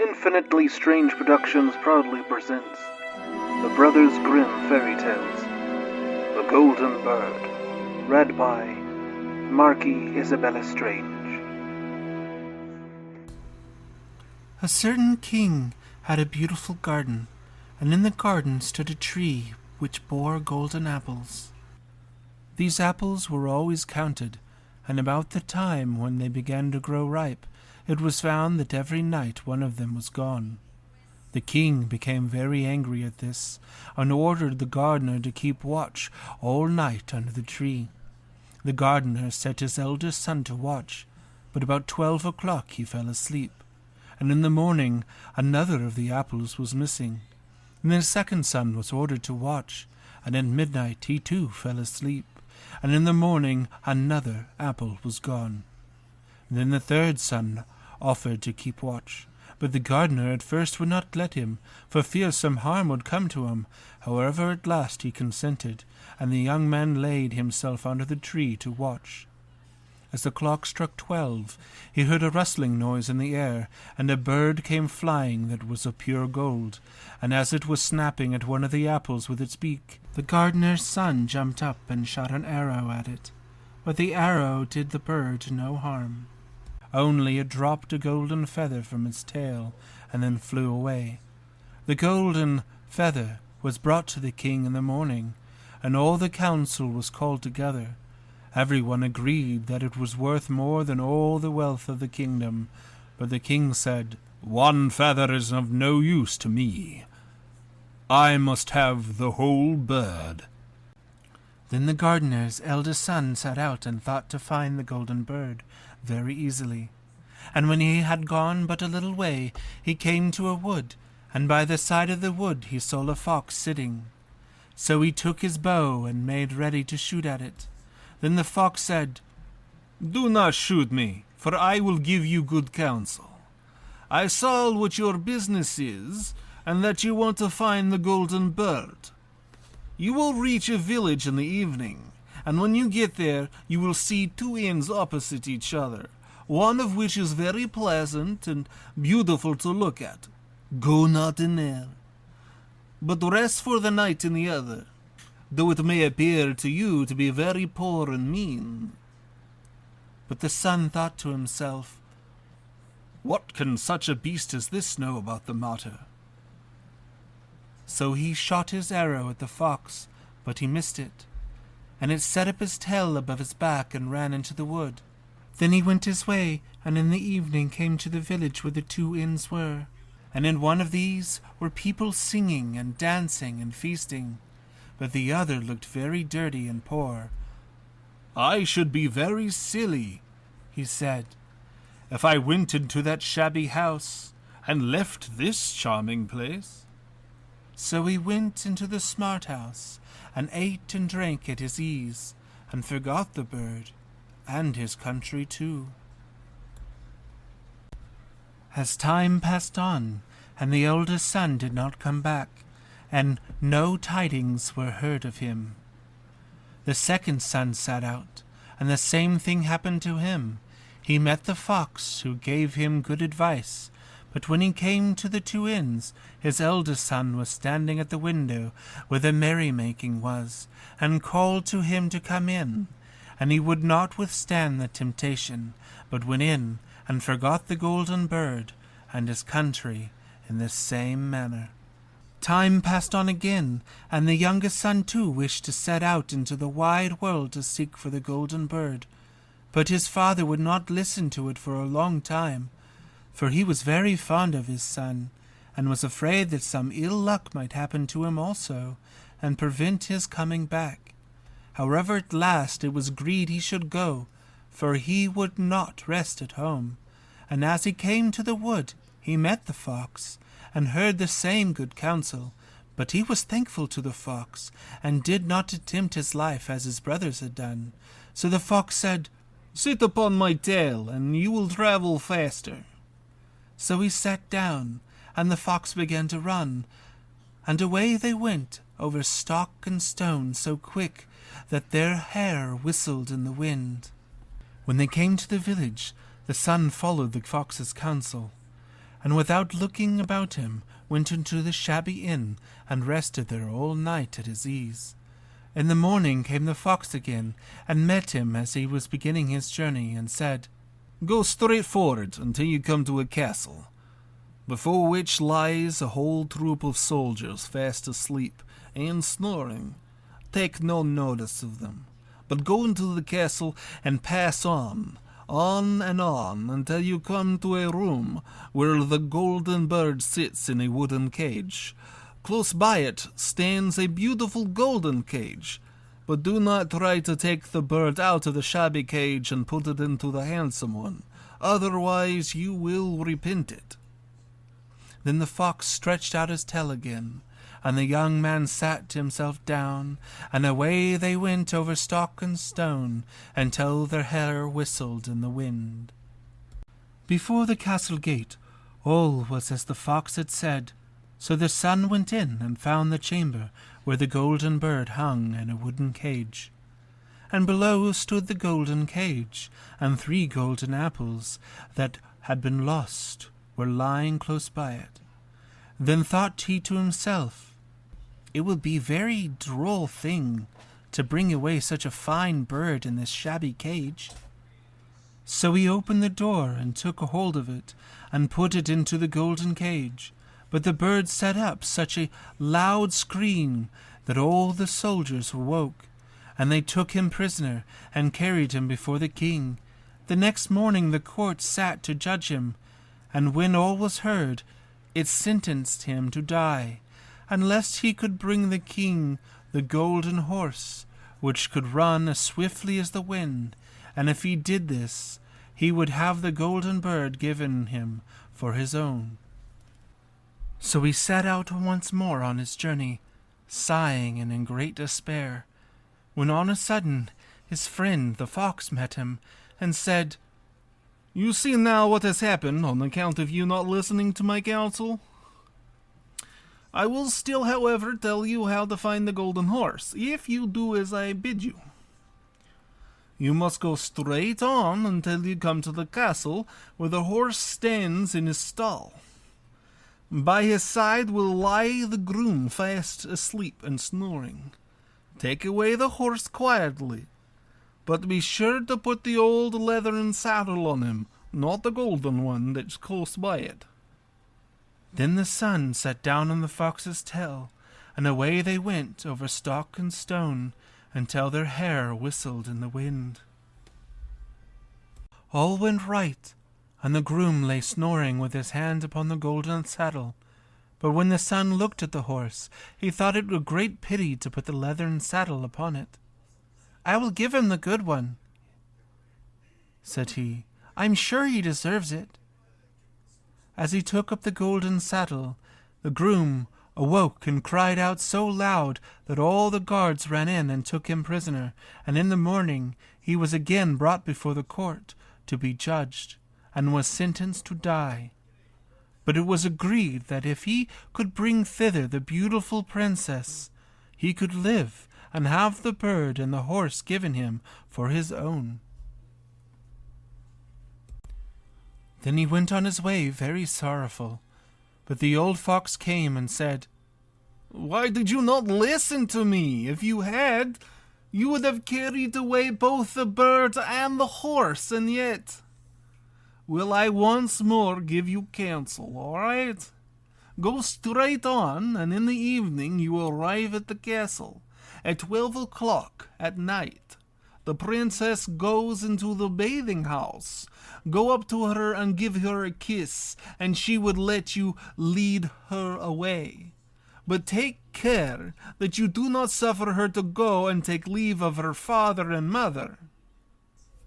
Infinitely Strange Productions proudly presents The Brothers Grimm Fairy Tales, The Golden Bird, read by Marquis Isabella Strange. A certain king had a beautiful garden, and in the garden stood a tree which bore golden apples. These apples were always counted, and about the time when they began to grow ripe, it was found that every night one of them was gone. The king became very angry at this, and ordered the gardener to keep watch all night under the tree. The gardener set his eldest son to watch, but about 12 o'clock he fell asleep, and in the morning another of the apples was missing. And the second son was ordered to watch, and at midnight he too fell asleep, and in the morning another apple was gone. Then the third son offered to keep watch, but the gardener at first would not let him, for fear some harm would come to him. However, at last he consented, and the young man laid himself under the tree to watch. As the clock struck 12, he heard a rustling noise in the air, and a bird came flying that was of pure gold, and as it was snapping at one of the apples with its beak, the gardener's son jumped up and shot an arrow at it. But the arrow did the bird no harm. Only it dropped a golden feather from its tail, and then flew away. The golden feather was brought to the king in the morning, and all the council was called together. Everyone agreed that it was worth more than all the wealth of the kingdom, but the king said, "One feather is of no use to me. I must have the whole bird." Then the gardener's eldest son set out and thought to find the golden bird very easily. And when he had gone but a little way, he came to a wood, and by the side of the wood he saw a fox sitting. So he took his bow and made ready to shoot at it. Then the fox said, "Do not shoot me, for I will give you good counsel. I saw what your business is, and that you want to find the golden bird. You will reach a village in the evening, and when you get there, you will see two inns opposite each other, one of which is very pleasant and beautiful to look at. Go not in there, but rest for the night in the other, though it may appear to you to be very poor and mean." But the son thought to himself, "What can such a beast as this know about the matter?" So he shot his arrow at the fox, but he missed it, and it set up his tail above his back and ran into the wood. Then he went his way, and in the evening came to the village where the two inns were, and in one of these were people singing and dancing and feasting, but the other looked very dirty and poor. "I should be very silly," he said, "if I went into that shabby house and left this charming place." So he went into the smart house, and ate and drank at his ease, and forgot the bird, and his country too. As time passed on, and the eldest son did not come back, and no tidings were heard of him, the second son set out, and the same thing happened to him. He met the fox, who gave him good advice, but when he came to the two inns, his eldest son was standing at the window where the merrymaking was, and called to him to come in. And he would not withstand the temptation, but went in, and forgot the golden bird and his country in the same manner. Time passed on again, and the youngest son too wished to set out into the wide world to seek for the golden bird. But his father would not listen to it for a long time, for he was very fond of his son, and was afraid that some ill luck might happen to him also, and prevent his coming back. However, at last it was agreed he should go, for he would not rest at home. And as he came to the wood, he met the fox, and heard the same good counsel. But he was thankful to the fox, and did not attempt his life as his brothers had done. So the fox said, "Sit upon my tail, and you will travel faster." So he sat down, and the fox began to run, and away they went over stock and stone so quick that their hair whistled in the wind. When they came to the village, the son followed the fox's counsel, and without looking about him went into the shabby inn and rested there all night at his ease. In the morning came the fox again, and met him as he was beginning his journey, and said, Go straight forward until you come to a castle, before which lies a whole troop of soldiers fast asleep and snoring. Take no notice of them, but go into the castle and pass on and on, until you come to a room where the golden bird sits in a wooden cage. Close by it stands a beautiful golden cage, but do not try to take the bird out of the shabby cage and put it into the handsome one, otherwise you will repent it. Then the fox stretched out his tail again, and the young man sat himself down, and away they went over stock and stone, until their hair whistled in the wind. Before the castle gate all was as the fox had said, so the son went in and found the chamber where the golden bird hung in a wooden cage. And below stood the golden cage, and 3 golden apples that had been lost were lying close by it. Then thought he to himself, it would be a very droll thing to bring away such a fine bird in this shabby cage. So he opened the door and took a hold of it, and put it into the golden cage. But the bird set up such a loud scream that all the soldiers woke, and they took him prisoner, and carried him before the king. The next morning the court sat to judge him, and when all was heard, it sentenced him to die, unless he could bring the king the golden horse, which could run as swiftly as the wind, and if he did this, he would have the golden bird given him for his own. So he set out once more on his journey, sighing and in great despair, when on a sudden his friend the fox met him, and said, You see now what has happened on account of you not listening to my counsel? I will still, however, tell you how to find the golden horse, if you do as I bid you. You must go straight on until you come to the castle, where the horse stands in his stall. By his side will lie the groom fast asleep and snoring. Take away the horse quietly, but be sure to put the old leathern saddle on him, not the golden one that's close by it. Then the son sat down on the fox's tail, and away they went over stock and stone, until their hair whistled in the wind. All went right, and the groom lay snoring with his hand upon the golden saddle. But when the son looked at the horse, he thought it a great pity to put the leathern saddle upon it. I will give him the good one, said he. I'm sure he deserves it. As he took up the golden saddle, the groom awoke and cried out so loud that all the guards ran in and took him prisoner, and in the morning he was again brought before the court to be judged, and was sentenced to die. But it was agreed that if he could bring thither the beautiful princess, he could live and have the bird and the horse given him for his own. Then he went on his way very sorrowful. But the old fox came and said, Why did you not listen to me? If you had, you would have carried away both the bird and the horse, and yet... Will I once more give you counsel, all right? Go straight on, and in the evening you will arrive at the castle. At 12 o'clock at night, the princess goes into the bathing house. Go up to her and give her a kiss, and she would let you lead her away. But take care that you do not suffer her to go and take leave of her father and mother.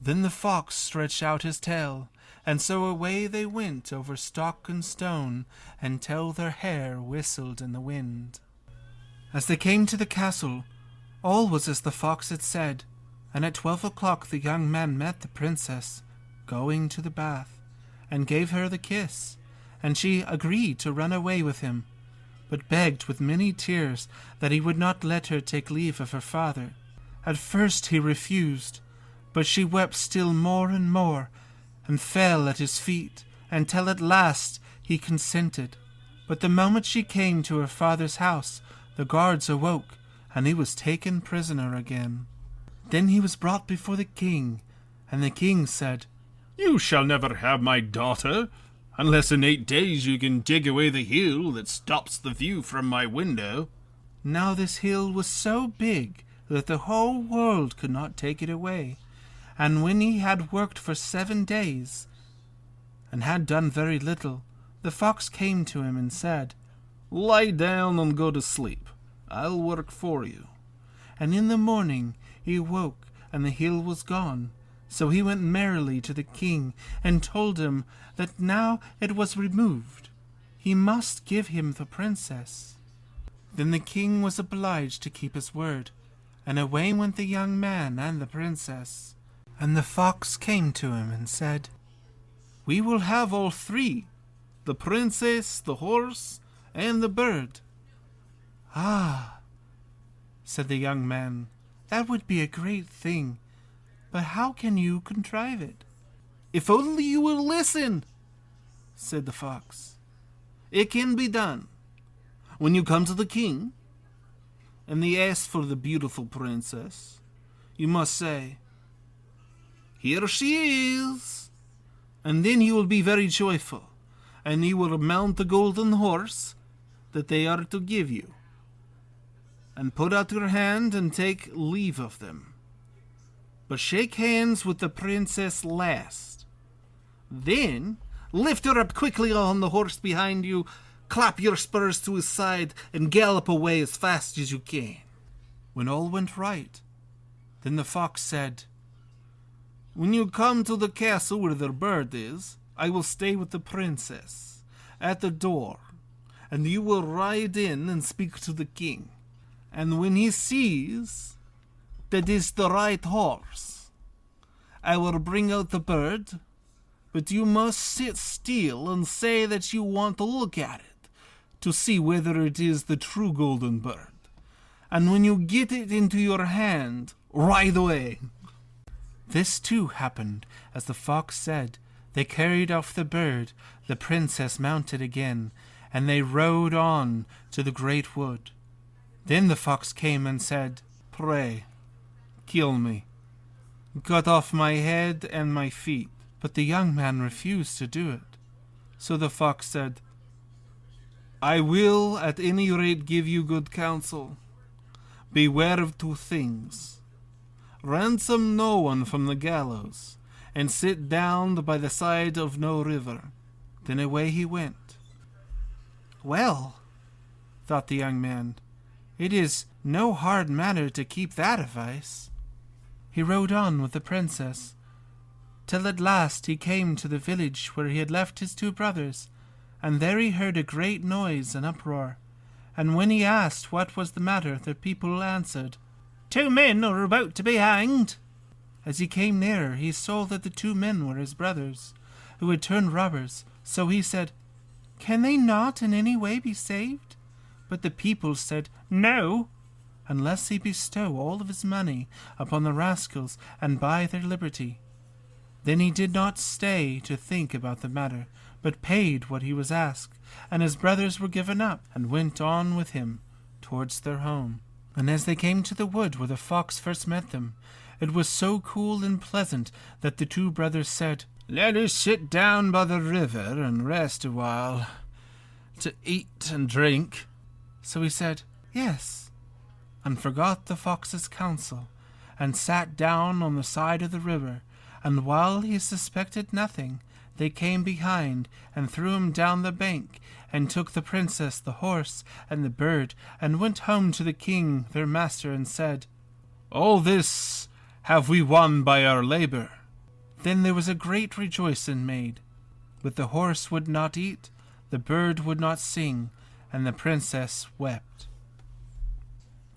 Then the fox stretched out his tail, and so away they went over stock and stone, until their hair whistled in the wind. As they came to the castle, all was as the fox had said, and at 12 o'clock the young man met the princess, going to the bath, and gave her the kiss, and she agreed to run away with him, but begged with many tears that he would not let her take leave of her father. At first he refused, but she wept still more and more, and fell at his feet, until at last He consented, but the moment she came to her father's house, the guards awoke, and he was taken prisoner again. Then he was brought before the king, and the king said, "You shall never have my daughter, unless in 8 days you can dig away the hill that stops the view from my window." Now this hill was so big that the whole world could not take it away. And when he had worked for 7 days, and had done very little, the fox came to him and said, "Lie down and go to sleep. I'll work for you." And in the morning he woke, and the hill was gone. So he went merrily to the king, and told him that now it was removed, he must give him the princess. Then the king was obliged to keep his word, and away went the young man and the princess. And the fox came to him and said, "We will have all 3, the princess, the horse, and the bird." "Ah," said the young man, "that would be a great thing, but how can you contrive it?" "If only you will listen," said the fox. "It can be done. When you come to the king, and they ask for the beautiful princess, you must say, 'Here she is,' and then he will be very joyful, and he will mount the golden horse that they are to give you, and put out your hand and take leave of them. But shake hands with the princess last. Then lift her up quickly on the horse behind you, clap your spurs to his side, and gallop away as fast as you can." When all went right, then the fox said, "When you come to the castle where the bird is, I will stay with the princess at the door, and you will ride in and speak to the king. And when he sees that is the right horse, I will bring out the bird, but you must sit still and say that you want to look at it, to see whether it is the true golden bird. And when you get it into your hand, ride away." This too happened as the fox said. They carried off the bird, the princess mounted again, and they rode on to the great wood. Then the fox came and said, "Pray, kill me. Cut off my head and my feet." But the young man refused to do it. So the fox said, "I will at any rate give you good counsel. Beware of 2 things. Ransom no one from the gallows, and sit down by the side of no river." Then away he went. "Well," thought the young man, "it is no hard matter to keep that advice." He rode on with the princess, till at last he came to the village where he had left his 2 brothers, and there he heard a great noise and uproar. And when he asked what was the matter, the people answered, "2 men are about to be hanged." As he came nearer, he saw that the 2 men were his brothers, who had turned robbers. So he said, "Can they not in any way be saved?" But the people said, "No, unless he bestow all of his money upon the rascals and buy their liberty." Then he did not stay to think about the matter, but paid what he was asked, and his brothers were given up, and went on with him towards their home. And as they came to the wood where the fox first met them, it was so cool and pleasant that the 2 brothers said, "Let us sit down by the river and rest a while, to eat and drink." So he said, "Yes," and forgot the fox's counsel, and sat down on the side of the river. And while he suspected nothing, they came behind and threw him down the bank, and took the princess, the horse, and the bird, and went home to the king their master, and said, "All this have we won by our labor." Then there was a great rejoicing made, but the horse would not eat, the bird would not sing, and the princess wept.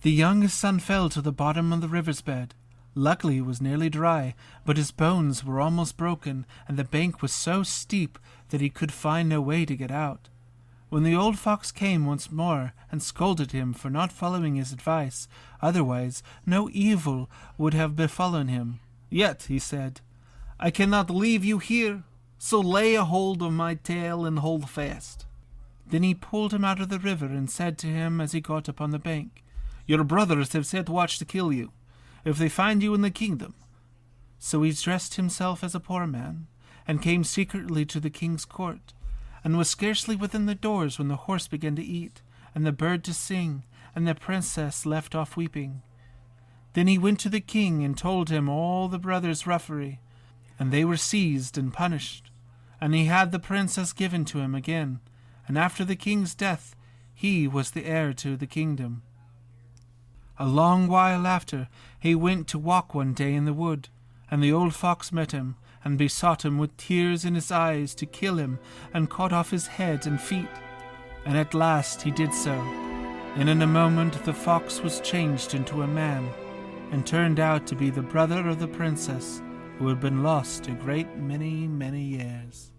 The youngest son fell to the bottom of the river's bed. Luckily it was nearly dry, but his bones were almost broken, and the bank was so steep that he could find no way to get out. When the old fox came once more and scolded him for not following his advice, otherwise no evil would have befallen him. "Yet," he said, "I cannot leave you here, So lay a hold of my tail and hold fast. Then he pulled him out of the river and said to him as he got upon the bank, Your brothers have set watch to kill you, if they find you in the kingdom. So he dressed himself as a poor man, and came secretly to the king's court, and was scarcely within the doors when the horse began to eat, and the bird to sing, and the princess left off weeping. Then he went to the king and told him all the brothers' roughery, and they were seized and punished. And he had the princess given to him again, and after the king's death he was the heir to the kingdom. A long while after he went to walk one day in the wood, and the old fox met him, and besought him with tears in his eyes to kill him, and cut off his head and feet. And at last he did so, and in a moment the fox was changed into a man, and turned out to be the brother of the princess, who had been lost a great many years.